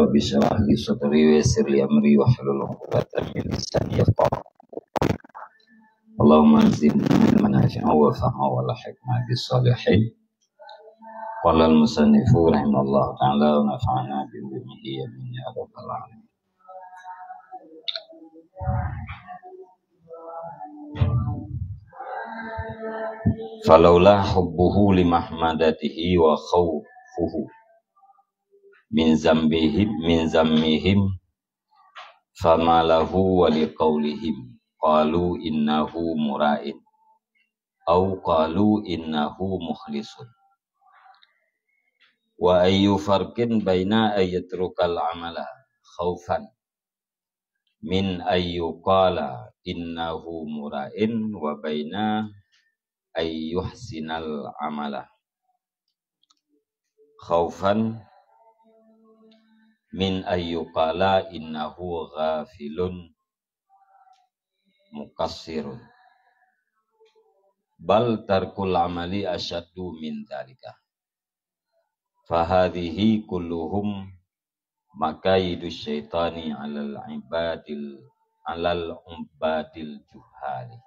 Rabbi shrah li sadri wa yassir li amri wahlul 'uqdatam min lisani yafqahu. Allahumma zidni ilman nafi'an wa fahman wa alhiqna bis salihin. Qala al musannifu rahimallahu ta'ala wa nafa'ana bi ilmihi amin ya rabbal alamin. Falaula hubbuhu li mahmadatihi wa khawfuhu min zammihim fama lahu wa liqaulihim qalu innahu mura'in au qalu innahu mukhlisun wa ayyu farqin baina ayatrukal amala khaufan min ayyu qala innahu mura'in wa baina ayyuhsinal amala khaufan min ayyuqala innahu ghafilun mukassirun bal tarkul amali asyaddu min dhalika fahadhihi kulluhum makayidus syaitani alal umbadil juhali.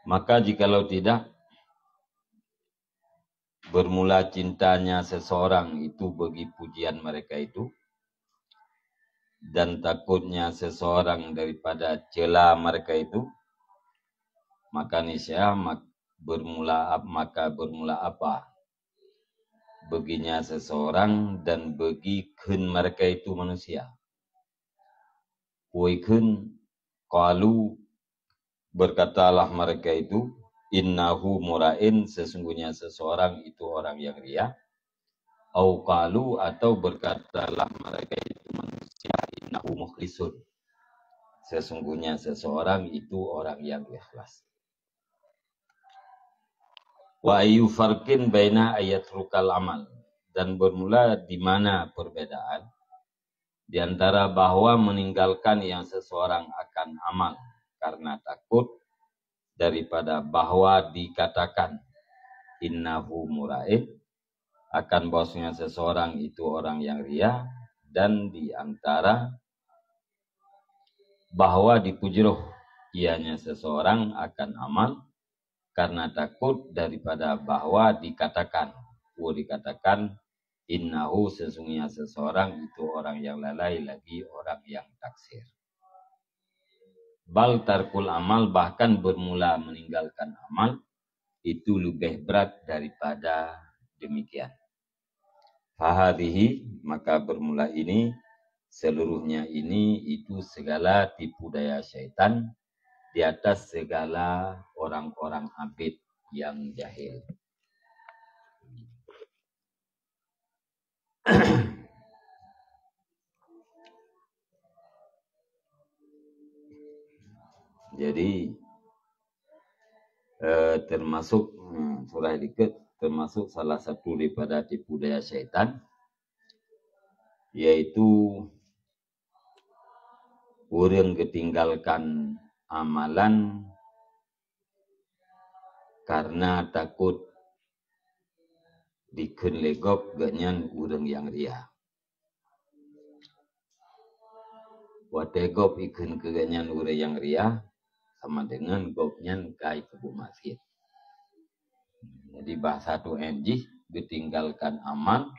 Maka jikalau tidak bermula cintanya seseorang itu bagi pujian mereka itu, dan takutnya seseorang daripada cela mereka itu, maka niscaya bermula apa baginya seseorang dan bagikan mereka itu manusia. Waikun qalu, berkatalah mereka itu, innahu mura'in, sesungguhnya seseorang itu orang yang riya. Au qalu, atau berkatalah mereka itu manusia, innahu mukhlisun, sesungguhnya seseorang itu orang yang ikhlas. Wa ayyu farqin baina ayatrukal amal, dan bermula di mana perbedaan di antara bahwa meninggalkan yang seseorang akan amal karena takut, daripada bahwa dikatakan innahu mura'in, akan bahwasanya seseorang itu orang yang riya, dan di antara bahwa dipujruh ianya seseorang akan amal karena takut, daripada bahwa dikatakan innahu, sesungguhnya seseorang itu orang yang lalai, lagi orang yang taksir. Bal tarkul amal, bahkan bermula meninggalkan amal itu lebih berat daripada demikian. Fahadhihi, maka bermula ini, seluruhnya ini itu segala tipu daya syaitan di atas segala orang-orang abid yang jahil. Jadi termasuk surah dikit, termasuk salah satu daripada tipu daya syaitan, yaitu orang ketinggalkan amalan karena takut dikeun legok ganyan orang yang riya. Wategop ikeun ke ganyan orang yang riya sama dengan gopnyan kai kebu maksiat. Jadi bahasa tu enjih, ditinggalkan amal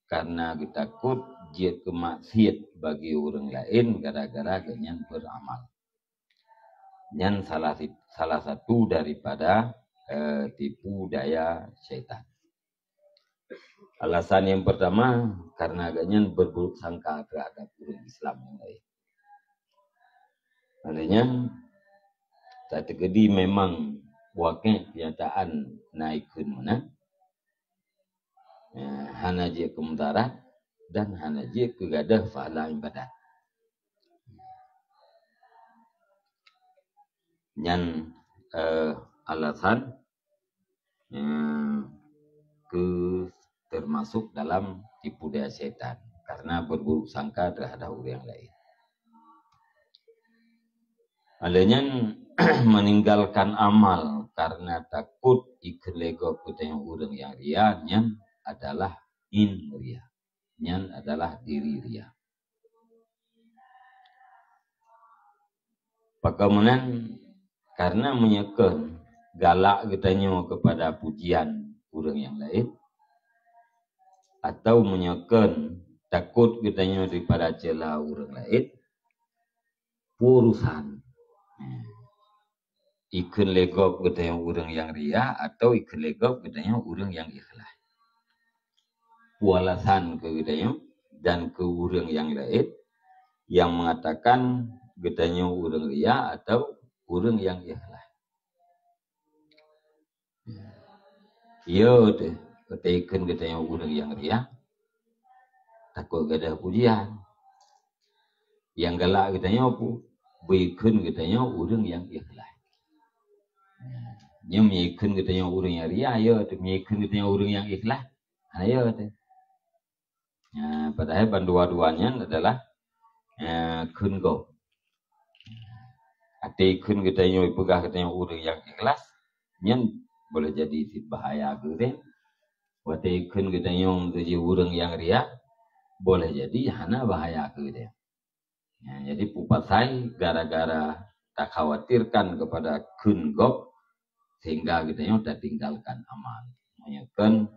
karena takut dia kemaksiat bagi orang lain gara-gara ganyan beramal. Yang salah satu daripada tipu daya syaitan. Alasan yang pertama, karena ganyan berburuk sangka terhadap orang Islam yang lain. Artinya tak terjadi memang wakil kenyataan naikun mana, hana je kemudarat dan hana je kegadah fa'ala ibadat. Yang alasan termasuk dalam tipu daya syaitan karena berburuk sangka terhadap orang lain. Adanya meninggalkan amal karena takut ikut lego kutanya urang yang ria, nyan adalah in ria, nyan adalah diri ria. Kemudian karena menyekan galak kitanya kepada pujian urang yang lain, atau menyekan takut kitanya daripada celah urang lain, urusan ikut legok kitanya urang yang ria atau ikut legok kitanya urang yang ikhlas. Walasan ke kitanya dan ke urang yang lain yang mengatakan kitanya urang ria atau urang yang ikhlas. Iya deh, ketekan kitanya urang yang ria, takut ada pujian. Yang galak kitanya apa? Bikin kitanya urang yang ikhlas. Nya mikun kitanya urang yang ria, ya deh mikun kitanya urang yang ikhlas. Ayo deh. Ya, padahal dua-duanya adalah kun go. Ate kun kitanya ipegah kitanya urang yang ikhlas, nyen boleh jadi bahaya gede. Wate kun kitanya jadi urang yang ria, boleh jadi hana bahaya gede. Ya, jadi pupasai gara-gara tak khawatirkan kepada kun go, sehingga kitanya udah tinggalkan amal. Menyekan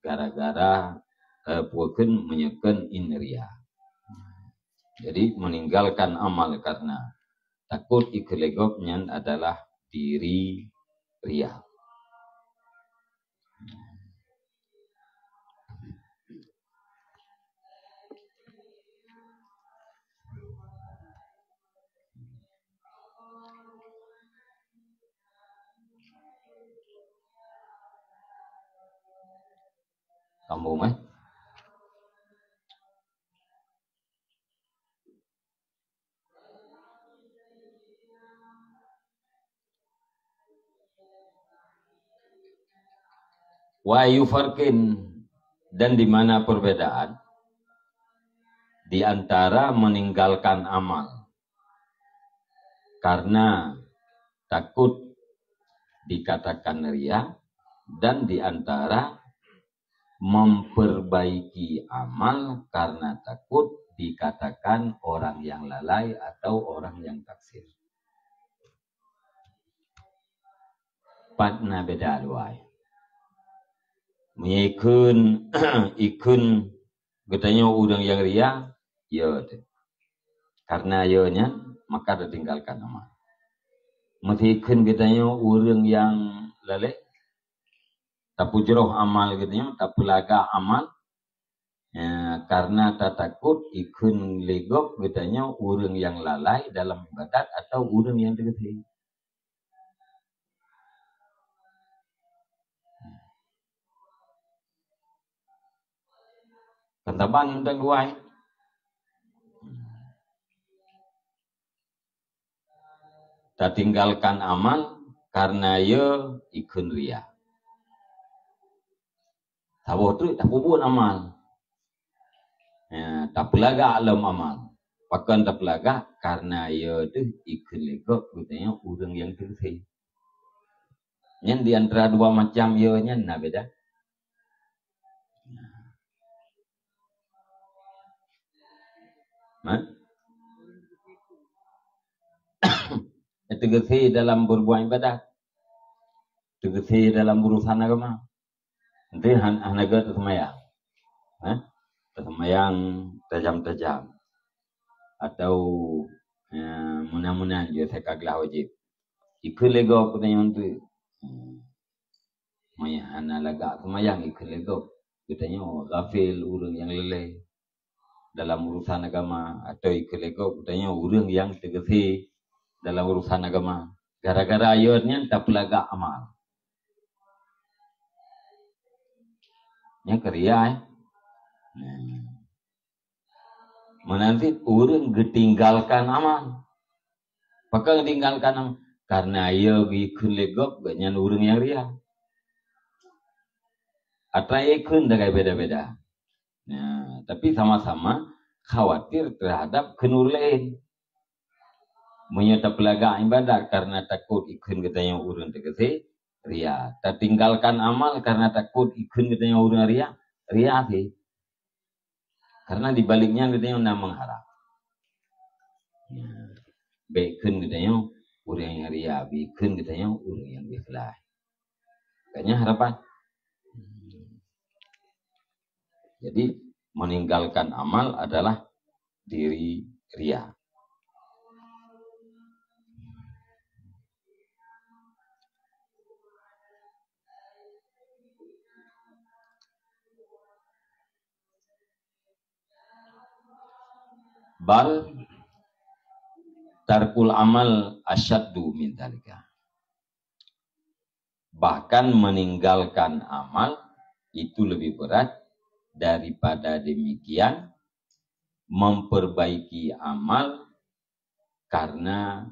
gara-gara puakeun menyekan in ria. Jadi meninggalkan amal karena takut ikelegopnya adalah diri ria. Kamu mah? Wa yufarkin, dan di mana perbedaan di antara meninggalkan amal karena takut dikatakan ria dan di antara memperbaiki amal karena takut dikatakan orang yang lalai atau orang yang taksir. Patna beda luai. Mengikun ikun katanya udang yang ria, ya deh. Karena nya maka ditinggalkan amal. Mengikun katanya udang yang lalai, tapi jeroh amal katanya, tapi laga amal. Karena tak takut ikun legok katanya udang yang lalai dalam ibadat atau udang yang tegesi. Kentabang yang luai. Tak tinggalkan amal karena ia ikun ria. Tahu tu tak pun amal. Tak pelaga alam amal. Pakan tak pelaga karena ia tu ikun legok katanya udang yang tegesi. Yang di antara dua macam ia nya na beda. Tegesi dalam berbuat ibadat, tegesi dalam urusan agama. Nanti hanaga tersemayang, tersemayang tajam-tajam, atau mudah-mudahan juga saya kaglah wajib. Ikut lego katanya tu, maya hana laga tersemayang ikut lego katanya ghafil urang yang leleh dalam urusan agama, atau ikut lego katanya urang yang tegesi dalam urusan agama. Gara-gara ayatnya tak pelaga amal. Yang keria menanti urang getinggalkan amal. Pakang tinggalkan amal karena ia ikun legok banyak urang yang ria. Atau ikun dah beda-beda. Tapi sama-sama khawatir terhadap kenur lain. Menyata pelaga ibadat karena takut ikun katanya urang tegesi, ria. Tertinggalkan amal karena takut ikut katanya orang ria. Ria sih. Karena dibaliknya katanya anda mengharap. Ya. Baikkan katanya orang yang ria. Baikkan katanya orang yang ikhlas. Kayaknya harapan. Jadi meninggalkan amal adalah diri ria. Bal tarkul amal asyaddu min dzalika. Bahkan meninggalkan amal itu lebih berat daripada demikian memperbaiki amal karena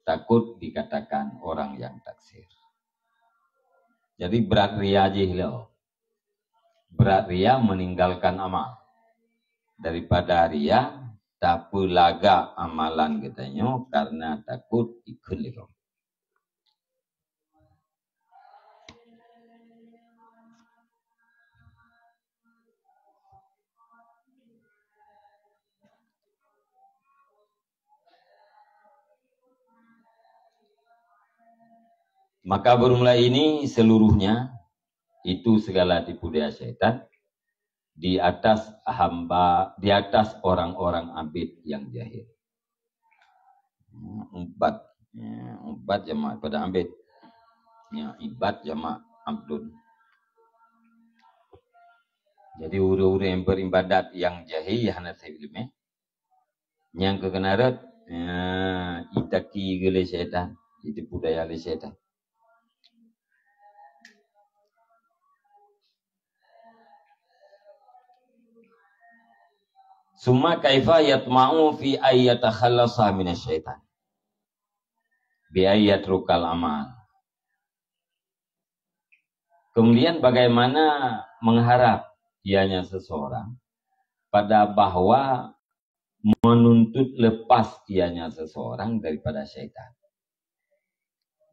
takut dikatakan orang yang taksir. Jadi berat ria aja loh. Berat ria meninggalkan amal daripada ria tapi laga amalan katanya karena takut ikut lho. Maka bermula ini seluruhnya itu segala tipu daya syaitan di atas hamba, di atas orang-orang abid yang jahil. Empat jamaah pada abid. Ya, ibad jamaah abdun. Jadi uru-uru yang beribadat yang jahil ya hana ilmu. Yang kekenarat itaki gele syaitan, itu budaya le syaitan. Summa kaifa yatma'u fi ayyatakhallasa minasyaitan. Bi ayyatrukal amal. Kemudian bagaimana mengharap ianya seseorang pada bahwa menuntut lepas ianya seseorang daripada syaitan.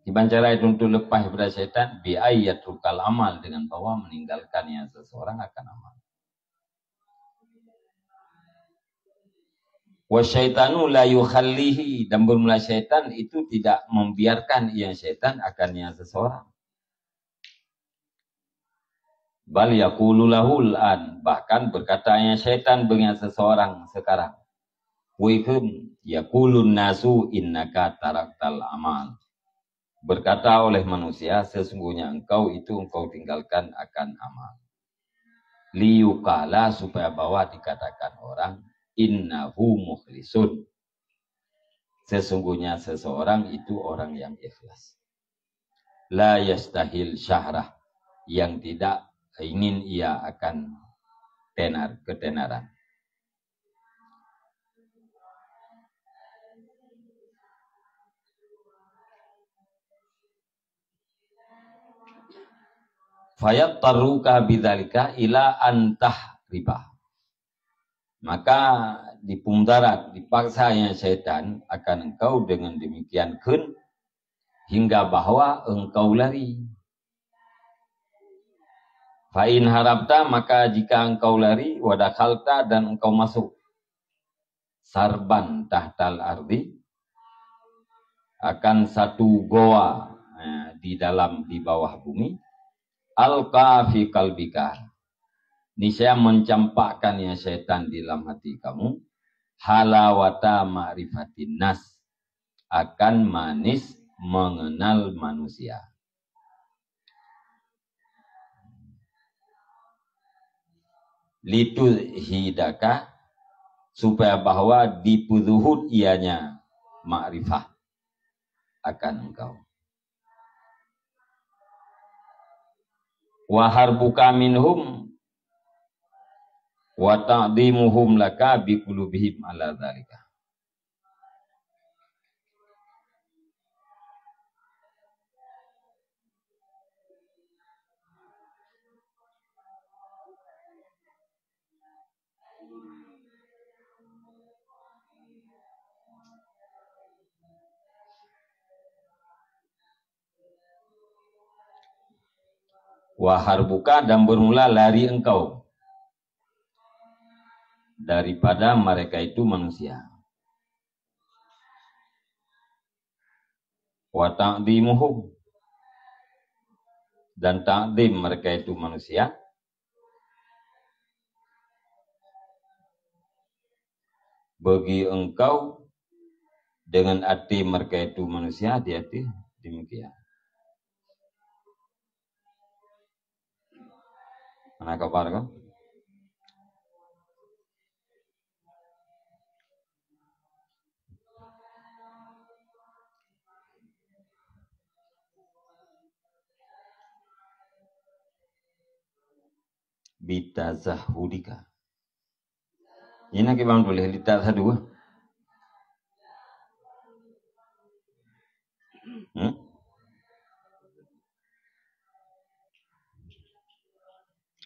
Gimana cara itu untuk lepas daripada syaitan? Bi ayyatrukal amal, dengan bahwa meninggalkannya seseorang akan amal. Wasyaitanu la yukhallihi, dan bermula syaitan itu tidak membiarkan ia syaitan akannya seseorang. Bal yaqulu lahul an, bahkan berkatanya syaitan dengan seseorang sekarang. Wihum yaqulun nasu innaka taraktal amal. Berkata oleh manusia, sesungguhnya engkau tinggalkan akan amal. Liyukala, supaya bahwa dikatakan orang, innahu mukhlisun. Sesungguhnya seseorang itu orang yang ikhlas. La yastahil syahrah, yang tidak ingin ia akan ketenaran. Fayat taruka bidzalika ila antah riba. Maka dipungdarat, dipaksanya syaitan akan engkau dengan demikian kun, hingga bahwa engkau lari. Fa'in harapta, maka jika engkau lari, wadakhalta, dan engkau masuk sarban tahtal ardi, akan satu goa di bawah bumi, alqa fi qalbika, niscaya mencampakkannya syaitan di dalam hati kamu, halawata ma'rifatin nas, akan manis mengenal manusia. Litu hidaka, supaya bahwa dipuzuhud ianya ma'rifah akan engkau. Wa harbuka minhum wa ta'dimuhum laka biqulubihim ala dzalika. Wa harbuka, dan bermula lari engkau daripada mereka itu manusia. Wa ta'dimuhum, dan ta'dim mereka itu manusia. Bagi engkau dengan arti mereka itu manusia, di arti demikian. Mana kabar kan? Bitazahudika. Ini nak bang boleh lihat dua.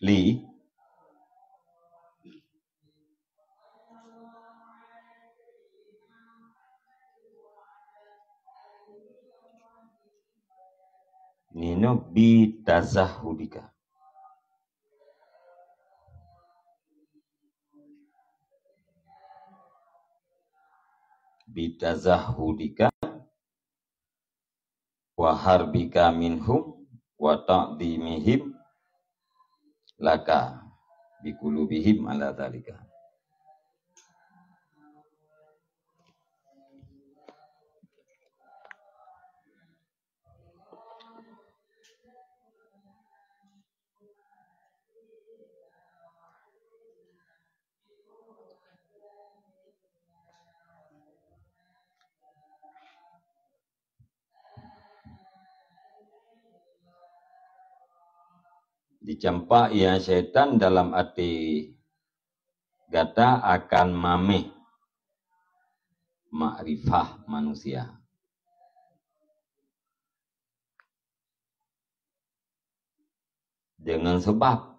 Li. Nino bitazahudika. Bitazahudika wa harbika minhum wa ta'dimihim laka bikulubihim ala dzalika. Dicampak ia syaitan dalam arti kata akan mameh makrifah manusia. Dengan sebab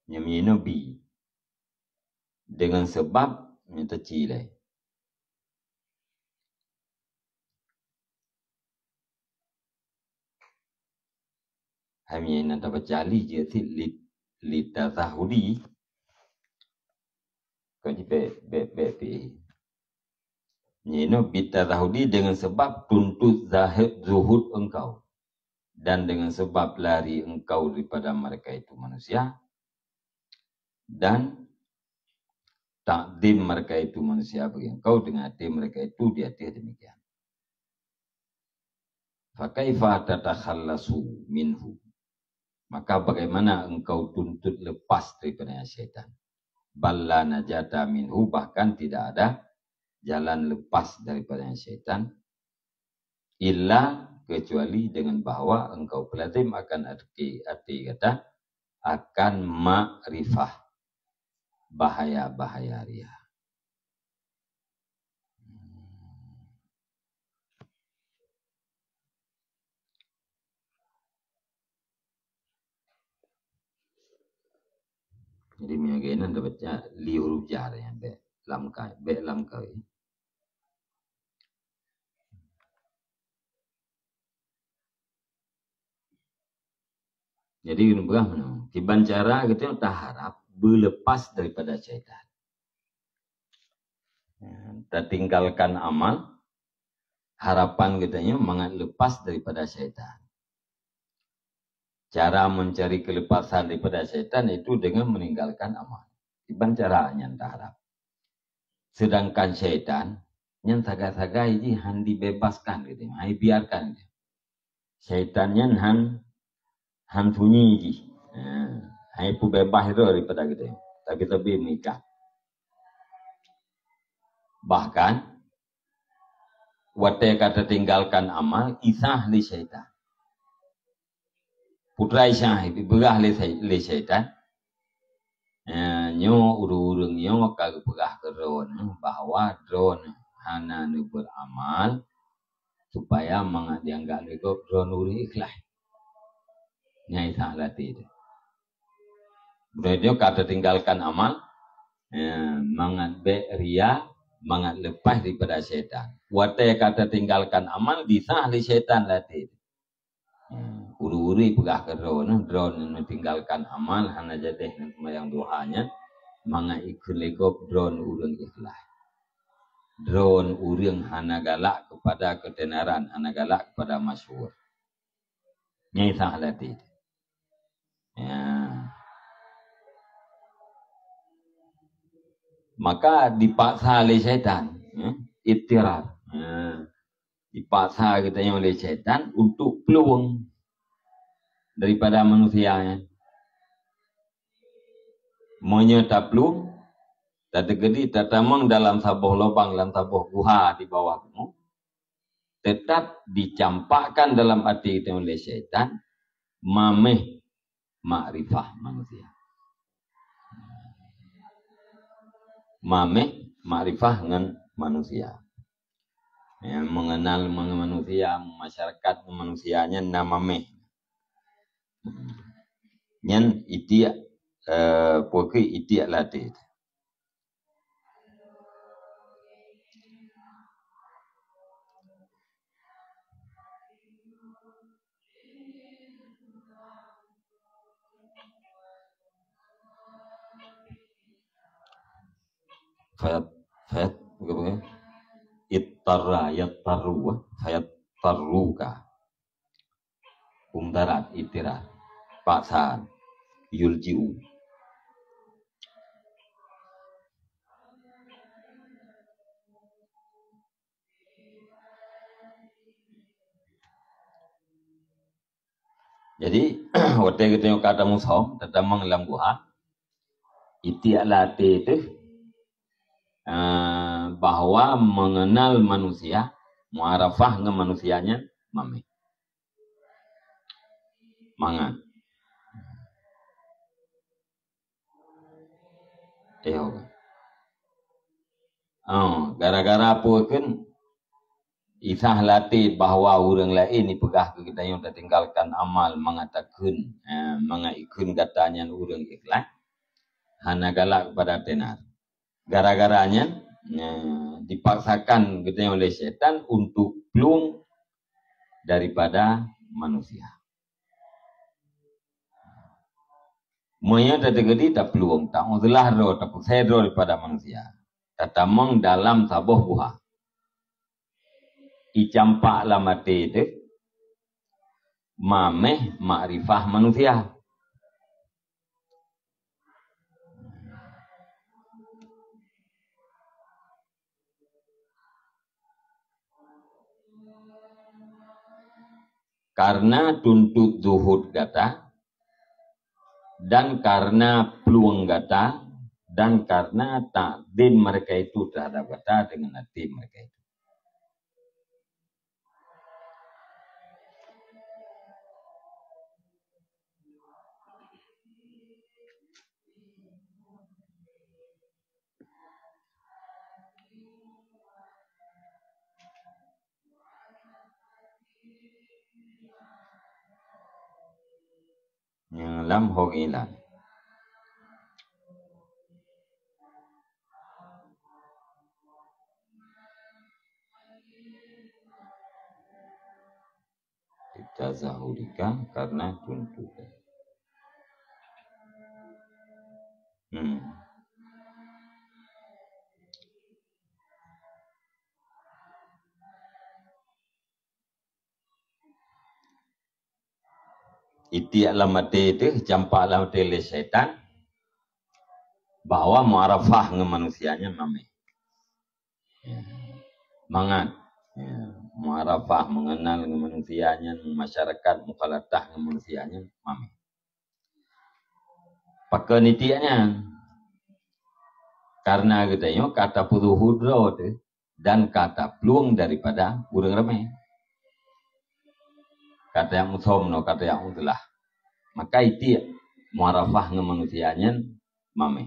nyamina bi. Dengan sebab nyata cilai. Kami nak dapat jali je si litazahudi. Kau ni be. Nyino bitazahudi dengan sebab tuntut zahid zuhud engkau. Dan dengan sebab lari engkau daripada mereka itu manusia. Dan takdim mereka itu manusia bagi engkau dengan hati mereka itu di hati demikian. Fakaifa tatakhallasu minhu. Maka bagaimana engkau tuntut lepas daripada syaitan. Balla najata minhu, bahkan tidak ada jalan lepas daripada syaitan. Illa, kecuali dengan bahawa engkau pelazim akan arti kata akan makrifah bahaya-bahaya ria. Jadi miagenan dapatnya li huruf jar yang be lam kai. Jadi berapa? Tiban cara kita tak harap berlepas daripada syaitan. Tak tinggalkan amal, harapan kitanya mangat lepas daripada syaitan. Cara mencari kelepasan daripada syaitan itu dengan meninggalkan amal. Tiban caranya tak harap. Sedangkan syaitan yang sagai-sagai ini han dibebaskan gitu, hai biarkan. Syaitannya han sunyi ini, hai pu bebas itu daripada gitu. Tapi mikah. Bahkan wate kata tinggalkan amal isah li syaitan. Putra isah berah li syaitan. Nyo urung nyo kagak berah ke drone bahwa drone hana nu beramal supaya mangat dianggap lego drone uri ikhlas. Nyai salah tidak. Berarti kata tinggalkan amal mangat be ria, mangat lepas daripada syaitan. Wate kata tinggalkan amal disah li syaitan latih. ururi pegah ke drone meninggalkan amal hana jadeh yang doanya manga ikun legop drone urang ikhlas. Drone urang hana galak kepada ketenaran, hana galak kepada masyhur. Nyai sahlati. Ya. Maka dipaksa oleh syaitan, ya, ittirar. Ya. Dipaksa kita yang oleh syaitan untuk peluang daripada manusia. Menyerta peluang, tak tergedi, tak tamang dalam sabuh lubang, dalam sabuh guha di bawah kamu, tetap dicampakkan dalam hati kita oleh syaitan, mameh makrifah manusia. Mameh makrifah dengan manusia. Ya, mengenal manusia, masyarakat manusianya nama meh. Nyan itiak pokok itiak latih. Fayat bukan ittarra yattaru fayat tarruka darat itira paksaan yuljiu. Jadi waktu kita tengok kata mushaf tetamang dalam gua itiak latih itu bahwa mengenal manusia, muarafah dengan manusianya, mami. Mangan. Gara-gara apa kan isah latih bahwa orang lain ni pegah ke kita yang tertinggalkan amal mengatakan mengaikun katanya orang ikhlas hana galak kepada tenar. Gara-garanya dipaksakan kita oleh syaitan untuk pelung daripada manusia. Moya tak tergedi tak peluang tak uzlah ro tak sedro daripada manusia. Tatamang dalam sabuh buha. Icampak lamate itu mameh makrifah manusia. Karena tuntut zuhud kata dan karena peluang kata dan karena takdim mereka itu terhadap kata dengan hati mereka itu. Yang lam hok ilan. Ditazahurika karena tuntutan. Itiak lamate itu campak lamate le syaitan bahwa muarafah dengan manusianya mami. Mangat muarafah mengenal dengan manusianya, masyarakat mukhalatah dengan manusianya mami. Pakai nitiaknya karena katanya kata putu hudro dan kata peluang daripada urang ramai. Kata yang musom no kata yang udlah. Maka itu muarafah dengan manusianya mami.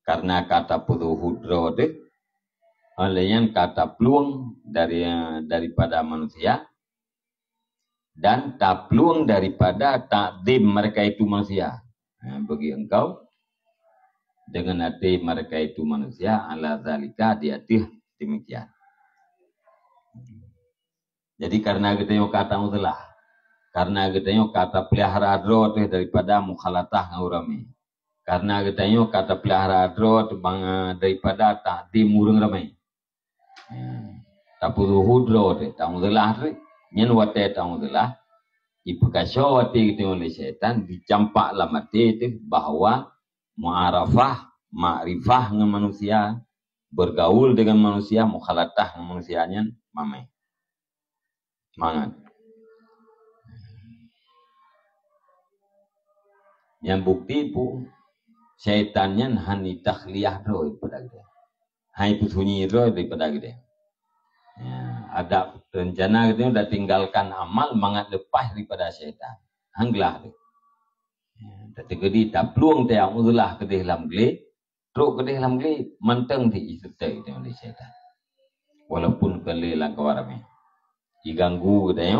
Karena kata putu hudro olehnya kata peluang daripada manusia dan tak peluang daripada takdim mereka itu manusia. Bagi engkau dengan hati mereka itu manusia ala zalika di hati demikian. Jadi karena kita yang kata utelah, karena kita yang kata pelihara adro daripada mukhalatah ngurami. Karena kita yang kata pelihara adro daripada tak dimurung ramai. Tak perlu hudro tak utelah nyen wate tak utelah. Ipekasyo wate kita oleh syaitan dicampak lamate itu bahwa mu'arafah, ma'rifah dengan manusia, bergaul dengan manusia, mukhalatah dengan manusianya, mamai. Mangat. Yang bukti pu syaitannya hani takhliyah roh pada dia. Hai pusunyi roh daripada dia. Ya, ada rencana gitu udah tinggalkan amal mangat lepas daripada syaitan. Hanglah tu. Ya, tapi gedi tak peluang te yang ulah ke dalam gele, teruk ke dalam gele menteng ti isetai dengan syaitan. Walaupun kele lang kawarame. Diganggu gitu ya,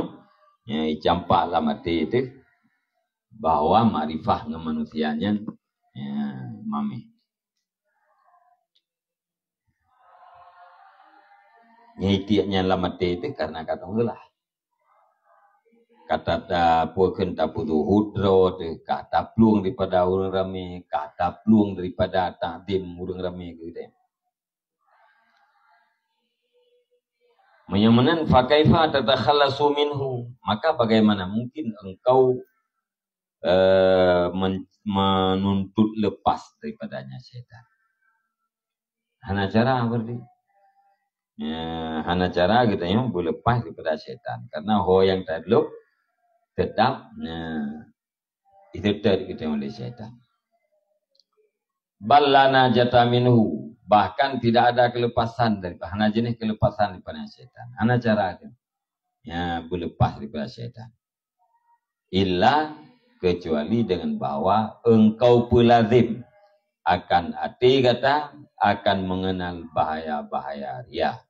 icampak lah mati itu bahwa ma'rifah dengan manusianya ya, mami. Nyitiaknya lah mati itu karena kata ulah. Kata tak puakan tak putu hudro, kata peluang daripada orang ramai, kata peluang daripada takdim orang ramai gitu. Menyamanan fakaifa tatakhallasu minhu, maka bagaimana mungkin engkau menuntut lepas daripadanya syaitan. Hana cara berarti. Ya, hana cara kita yang boleh lepas daripada syaitan. Karena ho yang tadluk tetap itu tadi kita oleh syaitan. Ballana jata minhu, bahkan tidak ada kelepasan daripada hana jenis kelepasan daripada syaitan. Hana cara kita ya boleh lepas daripada syaitan. Illa kecuali dengan bahwa engkau pelazim akan hati kata akan mengenal bahaya-bahaya riya.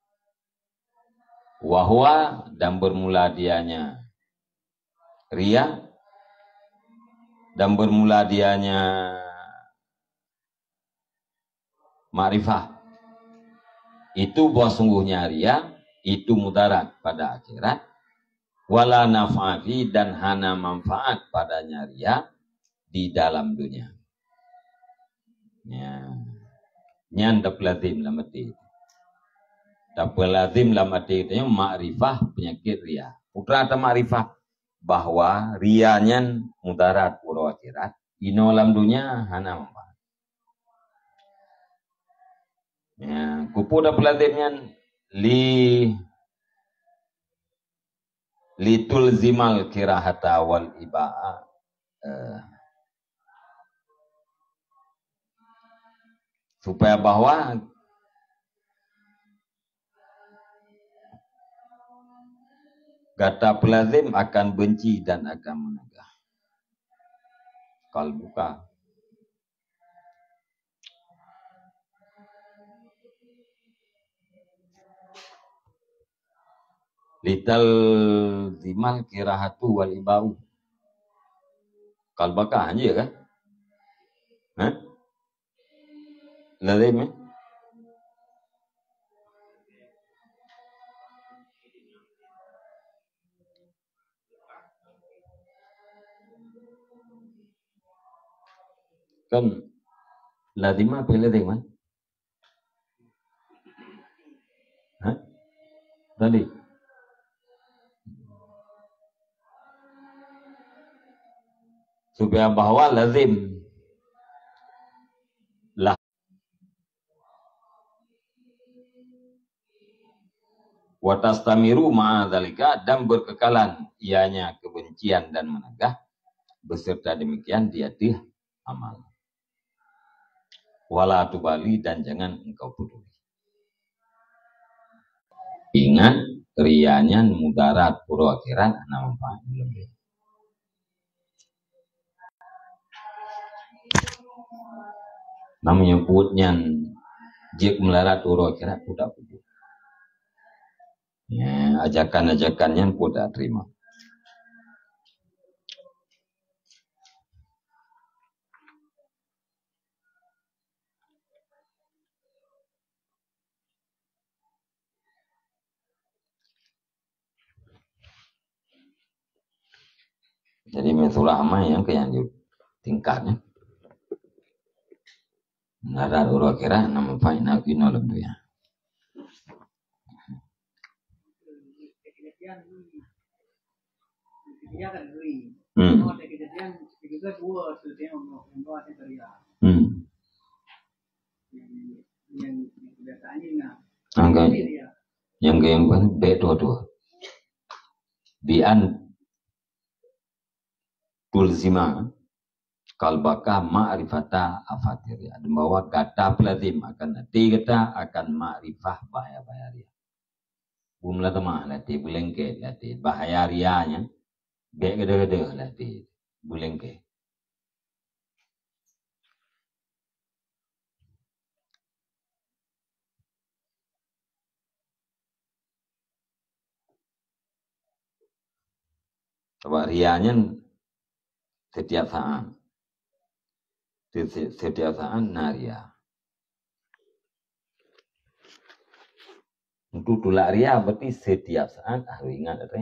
Wahwa dan bermula dianya riya dan bermula dianya ma'rifah. Itu bahwa sungguhnya riya itu mudarat pada akhirat. Wala naf'afi dan hana manfaat padanya riya di dalam dunia. Ya. Nyan tak lazim lah mati. Tak lazim lah mati itu ma'rifah penyakit riya. Putra atau ma'rifah bahwa rianya mudarat pura akhirat. Ino alam dunia hana manfaat. Ya, kupu dah pelazimnya litul zimal kirahata wal iba'a. Supaya bahwa kata pelazim akan benci dan akan menegah. Kalbuka. Lital zimal kirahatu wal ibau. Kalbaka aja kan? Hah? Lazim kan lazimah pilih dengan hah? Tadi supaya bahwa lazim lah watastamiru ma'adzalika dan berkekalan ianya kebencian dan menegah beserta demikian dia amal. Wala tubali dan jangan engkau peduli. Ingat rianya mudarat pura akhirat ana manfaat lebih. Namanya menyebutnya jik melarat pura akhirat tidak peduli. Ya, ajakan-ajakannya pun tak terima. Jadi mesulama yang ke yang tingkatnya. Nara uro kira nama faina kino lebih ya. Angka yang pun B22 bian tulzima kalbaka ma'rifata afatir. Ada bahwa kata peladim akan nanti kita akan ma'rifah bahaya dia. Bumla temah lati bulengke lati bahaya rianya be gede-gede lati bulengke. Sebab rianya setiap saat naria. Untuk tulak ria berarti setiap saat harus ingat ada.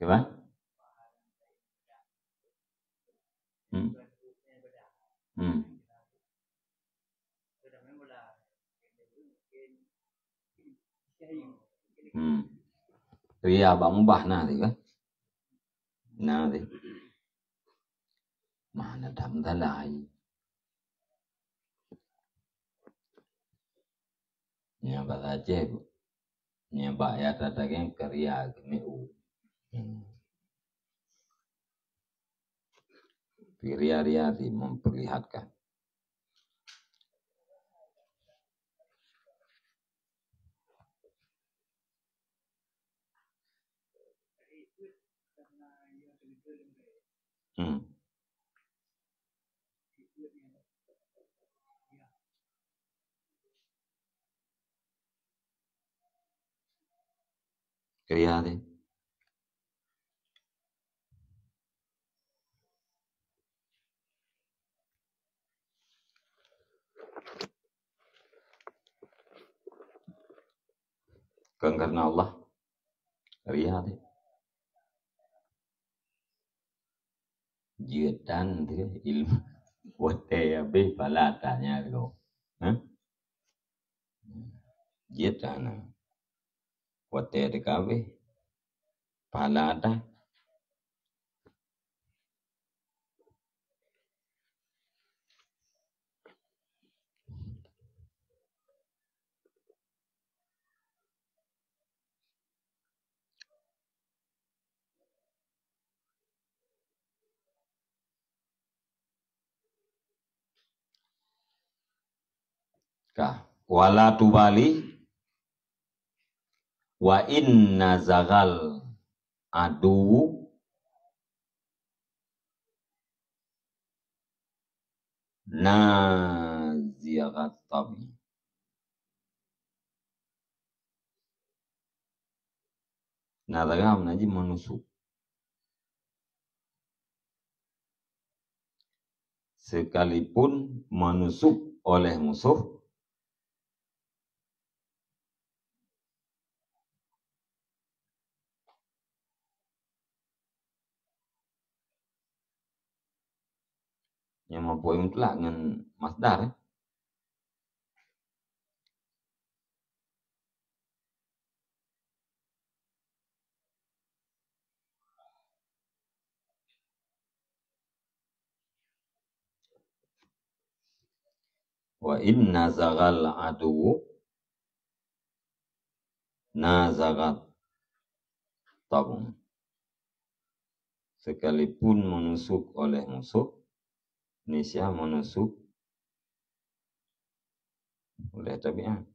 Kenapa? Hmm. Hmm. Hmm. Ria bang mubah nah thì kan. Nah thì mana đam dalai. Nya bahasa Aceh. Nya bahaya tata kan karya kemeu. Ria-ria di memperlihatkan. Hmm. Karya di. Kan karena Allah. Karya di. Jiatan dia ilmu. Wate ya be palatanya lo. Hah? Jiatan. Wate de kabe. Palata. Kah. Wala tubali. Wa inna zagal adu naziagat tabi. Nazagam naji menusuk. Sekalipun menusuk oleh musuh, yang mempunyai mutlak dengan masdar. Wa inna zagal adu nazagat tabung. Sekalipun menusuk oleh musuh, niscaya menusuk oleh tabiat.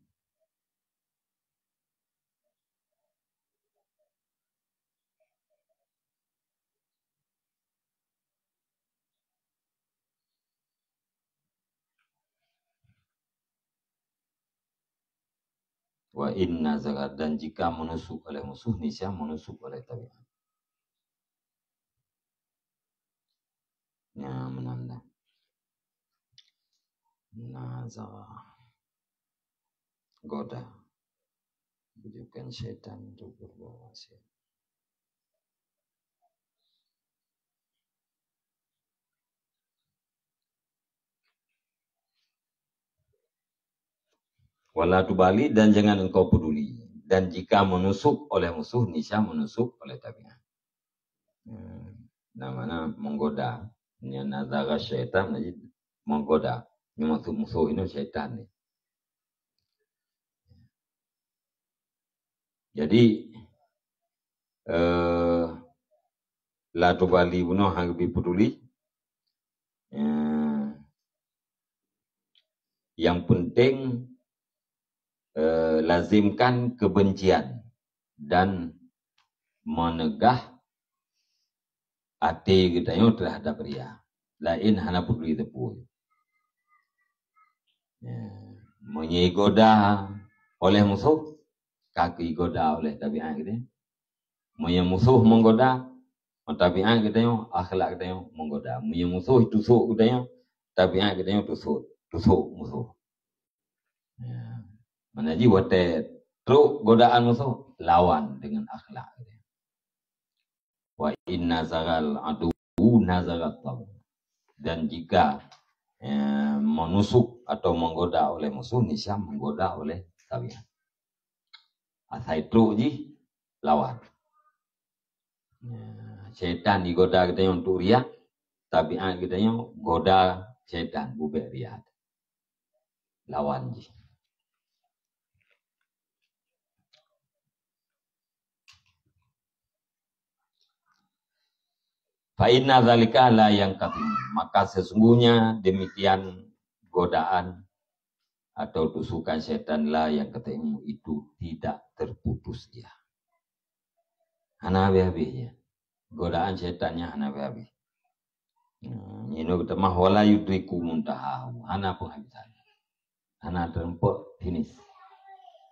Wa inna zagat, dan jika menusuk oleh musuh, niscaya menusuk oleh tabiat. Ya, menanda. Nazar. Goda. Bujukan syaitan untuk berbuat maksiat. Wala tubali, dan jangan engkau peduli. Dan jika menusuk oleh musuh, niscaya menusuk oleh tabiat. Namanya menggoda. Ini nazar syaitan, menggoda. Ini musuh ini syaitan nih. Jadi la tubali bunuh lebih peduli. Yang penting lazimkan kebencian dan menegah hati kita yang terhadap ria. Lain hana peduli tepui. Menyigoda oleh musuh, kaki goda oleh tabiat kita. Musuh menggoda, tabiat kita yang akhlak kita yang menggoda. Musuh tusuk kita yang tabiat kita yang tusuk musuh. Menaji wate truk godaan musuh, lawan dengan akhlak. Wa inna zagal adu nazagat tabu. Dan jika menusuk atau menggoda oleh musuh, niscaya menggoda oleh tabiat. Asai truk ji lawan. Syaitan digoda kita yang untuk riak, tabiat kita yang goda syaitan bubek riak. Lawan ji. Fa'inna dzalika la yang katim. Maka sesungguhnya demikian godaan atau tusukan setan la yang ketemu itu tidak terputus dia. Hana habis-habisnya. Godaan setannya hana habis-habis. Ini kita mah wala yudriku muntahahu. Hana penghabisan. Hana terempuk finish.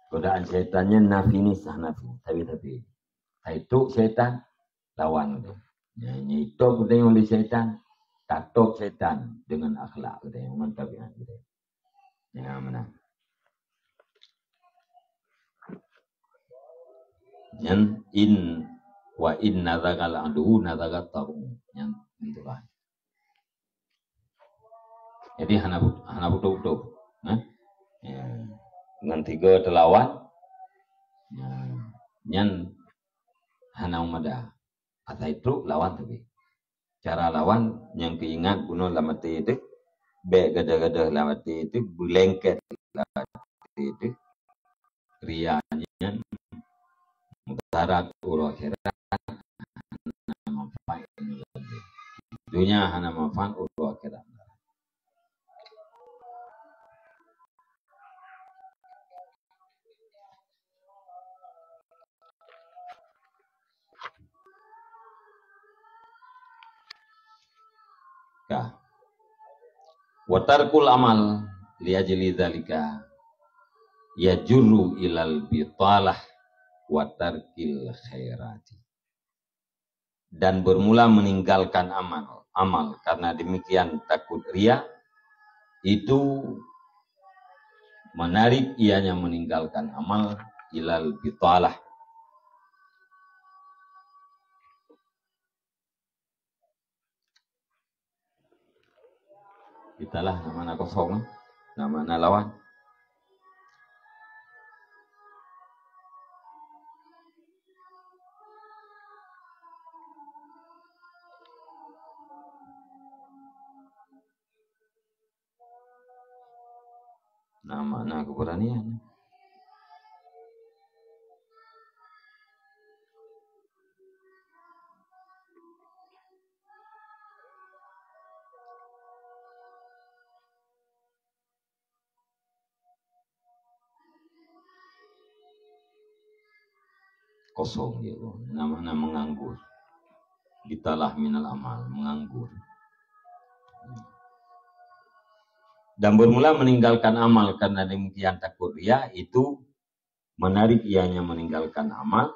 Godaan setannya na finish hana finish. Tapi. Itu setan lawan itu. Itu kita yang oleh syaitan, tatok syaitan dengan akhlak kita yang mantabiat kita. Ya mana? Yang wa inna dzakal adu nadzagat tabu. Yang itulah. Jadi hana butuh. Dengan 3 telawan. Yang hana umada. Kata itu lawan tapi. Cara lawan yang keingat bunuh lamati itu. Bek gada-gada lamati itu. Bulengket lamati itu. Rianya. Mutarat uro akhirat. Hana manfaat ini lagi. Dunia hana manfaat uro akhirat. Watarkul amal liajli dzalika yajurru ilal bitalah watarkil khairati. Dan bermula meninggalkan amal karena demikian takut ria itu menarik ianya meninggalkan amal ilal bitalah. Italah namanya kosong, namanya lawan. Namanya keberanian. Kosong gitu, namanya menganggur. Bitalah minal amal, menganggur. Dan bermula meninggalkan amal karena demikian takut ria itu menarik ianya meninggalkan amal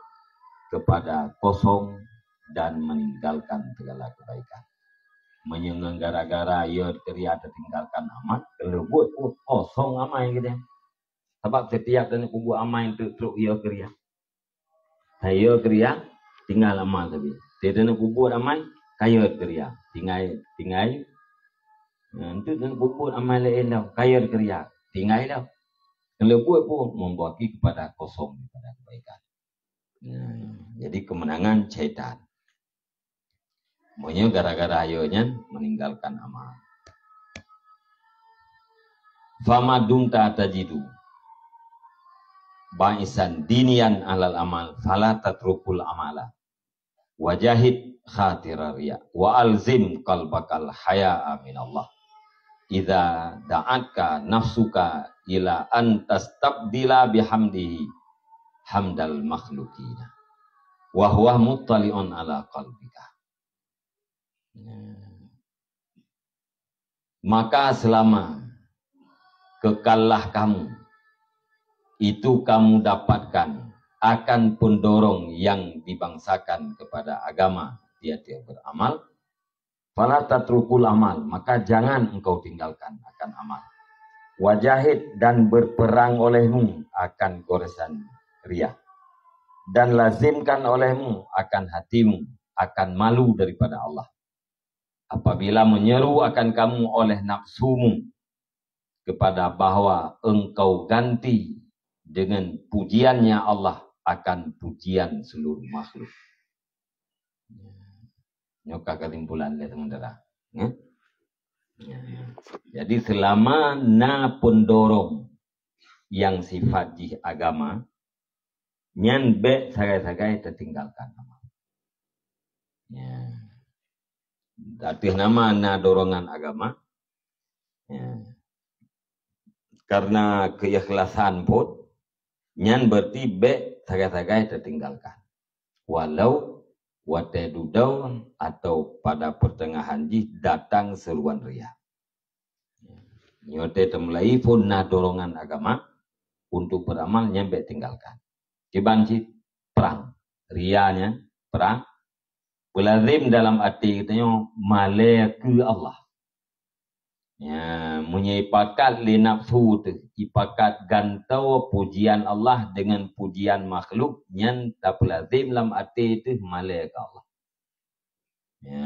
kepada kosong dan meninggalkan segala kebaikan. Menyengeng gara-gara ia kerja tertinggalkan amal, kalau buat kosong amal gitu. Sebab setiap dan kubu amal itu teruk ia kerja. Saya kerja tinggal amal tapi. Dia nak kubu amal kaya kerja. Tinggal itu dan kubu amal lain dah kaya kerja. Tinggal dah. Kalau buat pun membagi kepada kosong kepada kebaikan. Jadi kemenangan syaitan. Maunya gara-gara ayonya meninggalkan amal. Fama dumta tajidu ba'isan dinian alal amal fala tatrukul amala wajahid khatirariya wa alzim qalbakal haya'a minallah idza da'atka nafsuka ila an tastabdila bihamdihi hamdal makhlukina wa huwa muttali'un ala qalbika. Maka selama kekallah kamu itu kamu dapatkan akan pendorong yang dibangsakan kepada agama dia beramal, fala tatrukul amal, maka jangan engkau tinggalkan akan amal. Wajahid dan berperang olehmu akan goresan riya, dan lazimkan olehmu akan hatimu akan malu daripada Allah. Apabila menyeru akan kamu oleh nafsumu kepada bahwa engkau ganti dengan pujiannya Allah akan pujian seluruh makhluk. Nyoka kesimpulan lihat teman-teman. Jadi selama na pendorong yang sifat jih agama, nyan be sagai-sagai tertinggalkan. Arti nama na dorongan agama. Karena keikhlasan pun nyan berarti be sagai-sagai tertinggalkan. Walau watedudau atau pada pertengahan jih datang seruan ria. Nyote temulai pun na dorongan agama untuk beramal nyampe tinggalkan. Kibanci perang. Rianya perang. Pelazim dalam arti katanya malaya ke Allah. Ya, menyipakat li nafsu tu, ipakat gantau pujian Allah dengan pujian makhluk yang tak lazim dalam arti itu malaya ke Allah. Ya.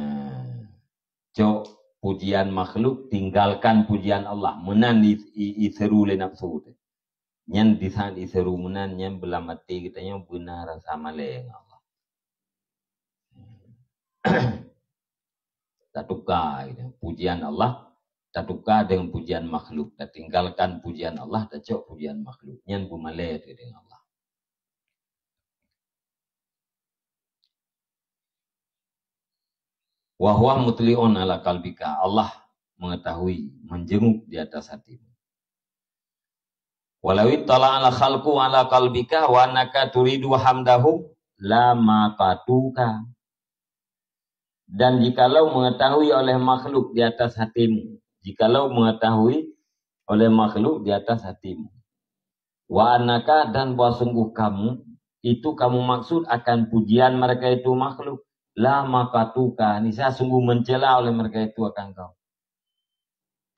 Cok pujian makhluk tinggalkan pujian Allah, menan iseru li nafsu tu. Yang disan iseru menan yang belam arti katanya benar rasa malaya ke Allah. Tak tukar gitu. Pujian Allah tak tukar dengan pujian makhluk. Tak tinggalkan pujian Allah, tak cok pujian makhluk. Yang bumalai dengan Allah. Wahwa mutli'un ala kalbika. Allah mengetahui, menjenguk di atas hatimu. Walawi tala'ala khalqu ala kalbika wa anaka turidu hamdahu la maqatuka. Dan jikalau mengetahui oleh makhluk di atas hatimu, jikalau mengetahui oleh makhluk di atas hatimu, wa anaka dan bahwa sungguh kamu, itu kamu maksud akan pujian mereka itu makhluk, la makatuka, nisa sungguh mencela oleh mereka itu akan kau.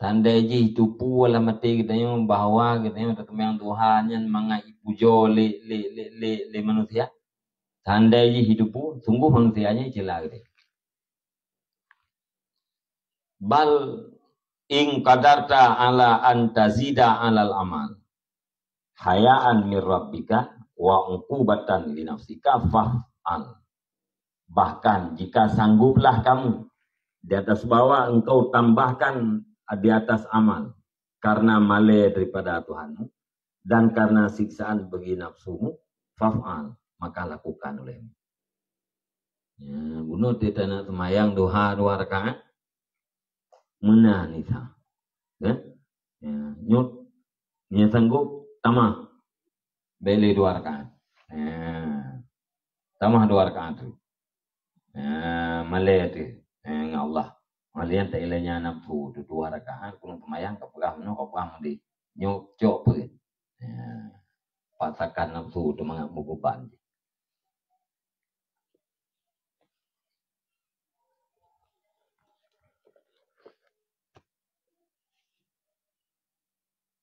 Tanda ji itu pu wala mati katanya bahwa katanya yang Tuhan yang mangai pujo le manusia. Tanda ji hidup pu sungguh manusianya cela gitu. Bal ing qadarta ala antazida alal amal hayaan mir rabbika wa uqubatan li nafsika fa'al. Bahkan jika sangguplah kamu di atas bawah engkau tambahkan di atas amal karena malai daripada Tuhanmu dan karena siksaan bagi nafsumu, fa'al, maka lakukan olehmu. Ya, bunuh tidak nak semayang dua rakaat mana nisa, ya, nyut, nya sanggup, tamah, beli 2 rakaat, tamah 2 rakaat tu, malay tu, Allah, malian tak ilahnya nafsu tu 2 rakaat, kurang semayang kapagah, no kapagah mandi, nyut cok pun, paksakan nafsu tu mengambil beban.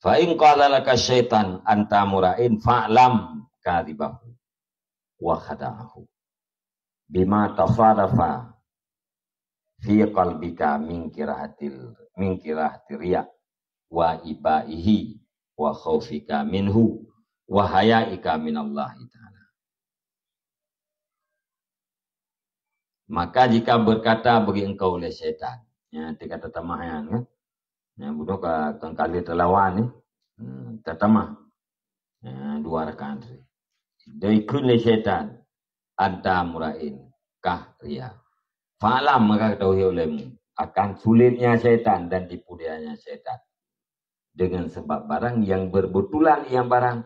Fa in qala laka syaitan anta mura'in fa'lam kadhibahu wa khada'ahu bima tasadafa fi qalbika min kirahati riya wa ibaihi wa khaufika minhu wa hayaika minallahi ta'ala. Maka jika berkata bagi engkau oleh syaitan, ya kata tamahan kan, ya budak kan kali terlawan ni, tertamah, dua rakaat. Dari kun le syaitan, anta murain kah riya. Fa'lam maka ketahui olehmu akan sulitnya syaitan dan tipu dayanya syaitan. Dengan sebab barang yang berbetulan yang barang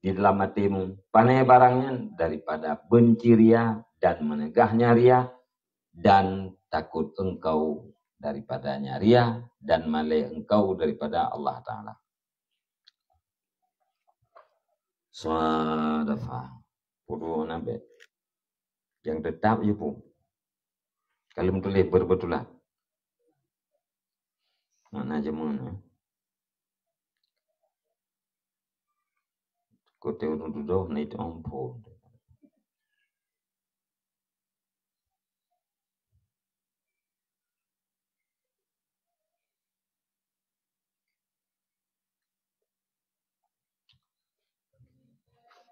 di dalam hatimu, pandai barangnya daripada benci ria dan menegahnya ria dan takut engkau daripadanya ria dan malai engkau daripada Allah Ta'ala. Sadafa pudu nabe yang tetap je pun kalau betul berbetulan mana je mana kote unu doh na itu ampun.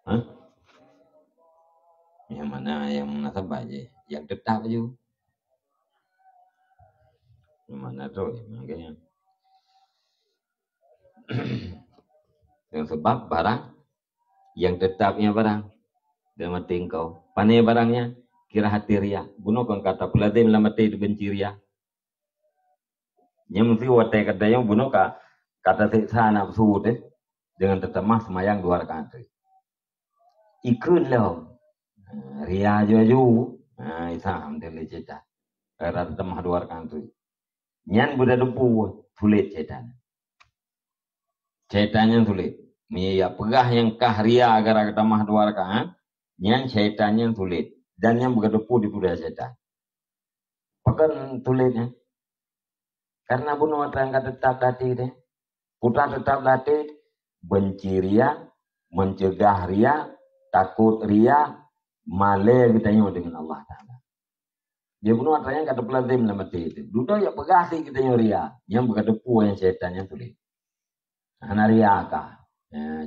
Hah? Yang mana yang munasabah je, yang tetap je. Yang mana tu? Makanya. Yang sebab barang yang tetapnya barang dalam hati engkau. Pandai barangnya kira hati ria. Bunuh kan kata peladim dalam hati benci ria. Yang mesti watai kata yang bunuh kata siksa nafsu deh dengan tetemah semayang 2 rakaat. Ikut lah. Ria jaju. Isa alhamdulillah cerita. Kata tetemah 2 rakaat tu. Nyan budak depu sulit cetan. Cetannya sulit. Ya pegah yang kah ria agar tetemah 2 rakaat. Nyan cetannya sulit. Dan yang budak depu di budaya cetan. Pakan sulitnya. Karena bunuh terangkat tetap latih deh. Putra tetap latih. Benci ria. Mencegah ria. Takut ria. Malai kitanya dengan Allah Ta'ala. Dia bunuh terangkat kata pelazim dalam hati itu. Duda ya pegah sih kitanya ria. Yang bukan depu yang syaitannya sulit. Anak ria kah.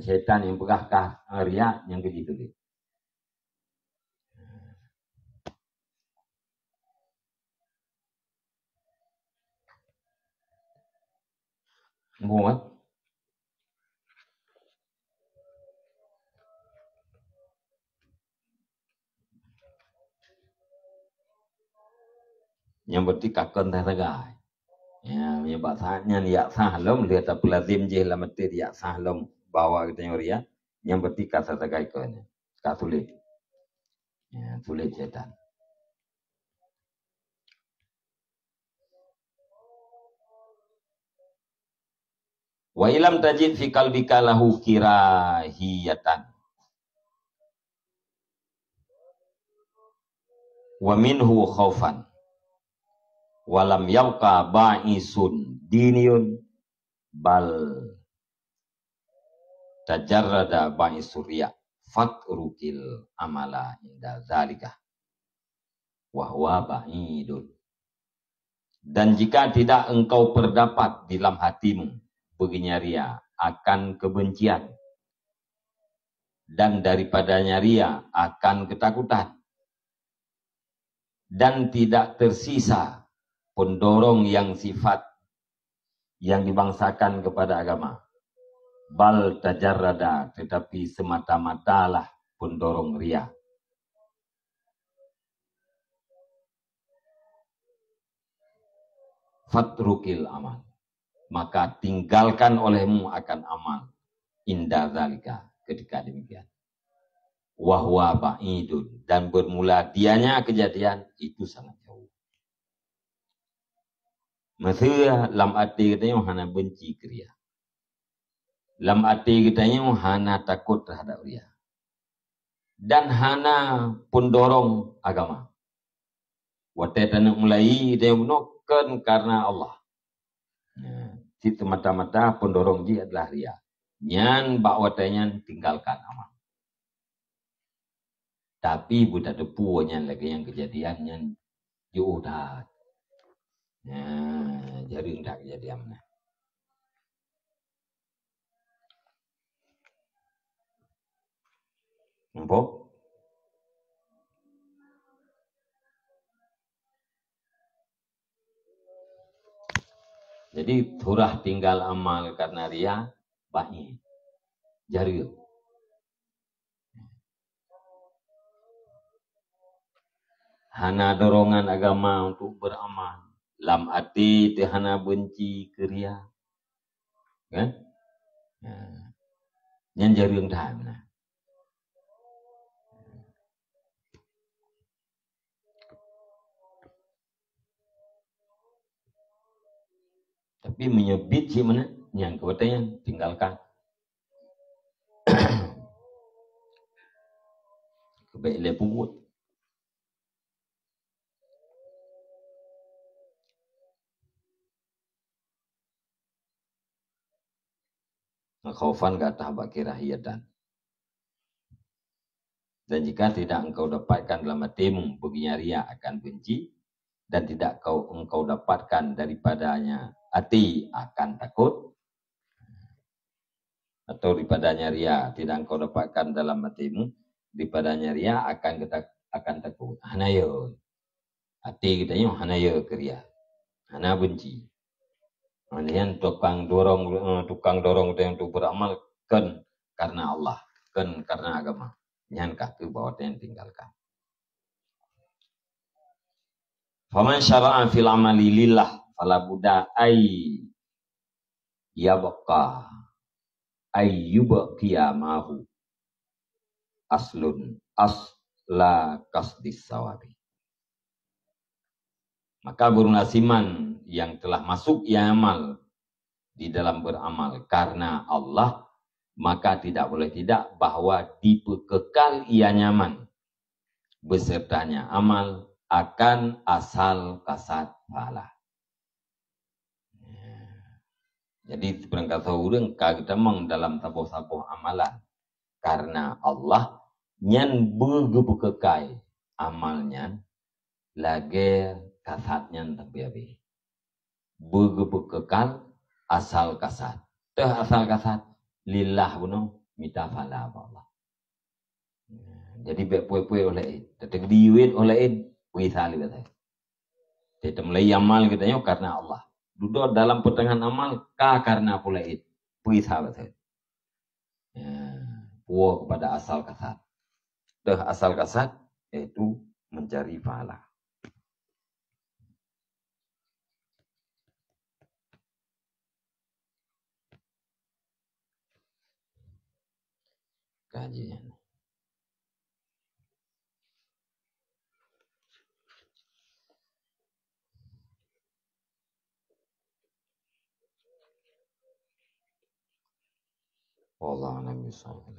Syaitan yang pegah kah. Ria yang keji sulit. Buat. Yang berarti kakon tak segai. Ya, menyebab saatnya niat sahlum lihat tak pelazim je lah mati niat sahlum bawa kita ria. Yang berarti kata segai kone. Kata sulit. Ya, sulit syaitan. Wa ilam tajid fi qalbika lahu kirahiyatan wa minhu khaufan walam yabqa ba'isun diniyun bal tajarrada ba'isur riya fatrukil amala inda zalika wa huwa ba'idun. Dan jika tidak engkau perdapat di dalam hatimu baginya ria akan kebencian dan daripadanya ria akan ketakutan dan tidak tersisa pendorong yang sifat yang dibangsakan kepada agama. Bal tajarrada, tetapi semata-matalah pendorong ria. Fatrukil amal, maka tinggalkan olehmu akan amal. Inda zalika, ketika demikian. Wahwa ba'idun, dan bermula dianya kejadian itu sangat jauh. Maksudnya lam arti katanya hana benci kriya. Lam hati kita ni hana takut terhadap ria. Dan hana pendorong agama. Watai tanah mulai dia menokkan karena Allah. Situ mata-mata pendorong dia adalah ria. Nyan bak watainya tinggalkan amal. Tapi budak depu nyan lagi yang kejadian nyan jauh dah. Jadi dah kejadian mana. Nampak? Jadi turah tinggal amal karena ria banyak. Jari. Hana dorongan agama untuk beramal. Lam hati hana benci ke ria. Kan? Yang jari yang dah mana. Tapi menyebit si mana? Yang kebetulan tinggalkan. Kebaiklah punggut. Khaufan ke atas bakirah hiatan. Dan jika tidak engkau dapatkan dalam hatimu baginya ria akan benci. Dan tidak engkau dapatkan daripadanya hati akan takut. Atau daripadanya ria tidak engkau dapatkan dalam hatimu. Daripadanya ria akan takut. Hanayo. Hati kita ini hanayo ke ria. Hana benci. Kemudian tukang dorong kita untuk beramal kan karena Allah. Kan karena agama. Nyankah ke bawah yang tinggalkan. Faman syara'a fil amali lillah fala budda ay yabqa ay yubqiya mahu aslun asla qasdis sawabi. Maka bernasiman yang telah masuk ia amal di dalam beramal karena Allah, maka tidak boleh tidak bahwa dipekekal ia nyaman besertanya amal akan asal kasat pahala. Jadi berangkat orang kita meng dalam tabuh-tabuh amalan karena Allah nyan begebekekai amalnya lagi kasatnya tapi begebekekal asal kasat. Teh asal kasat lillah buno minta pahala Allah. Jadi puai-puai oleh tetap diwit oleh wisali kata. Tetap mulai amal kita nyo karena Allah. Duduk dalam pertengahan amal karena pula itu. Wisali kata. Puas kepada asal kasat. Dah asal kasat yaitu mencari pahala. Kajian. Wallahu a'lam bishawab.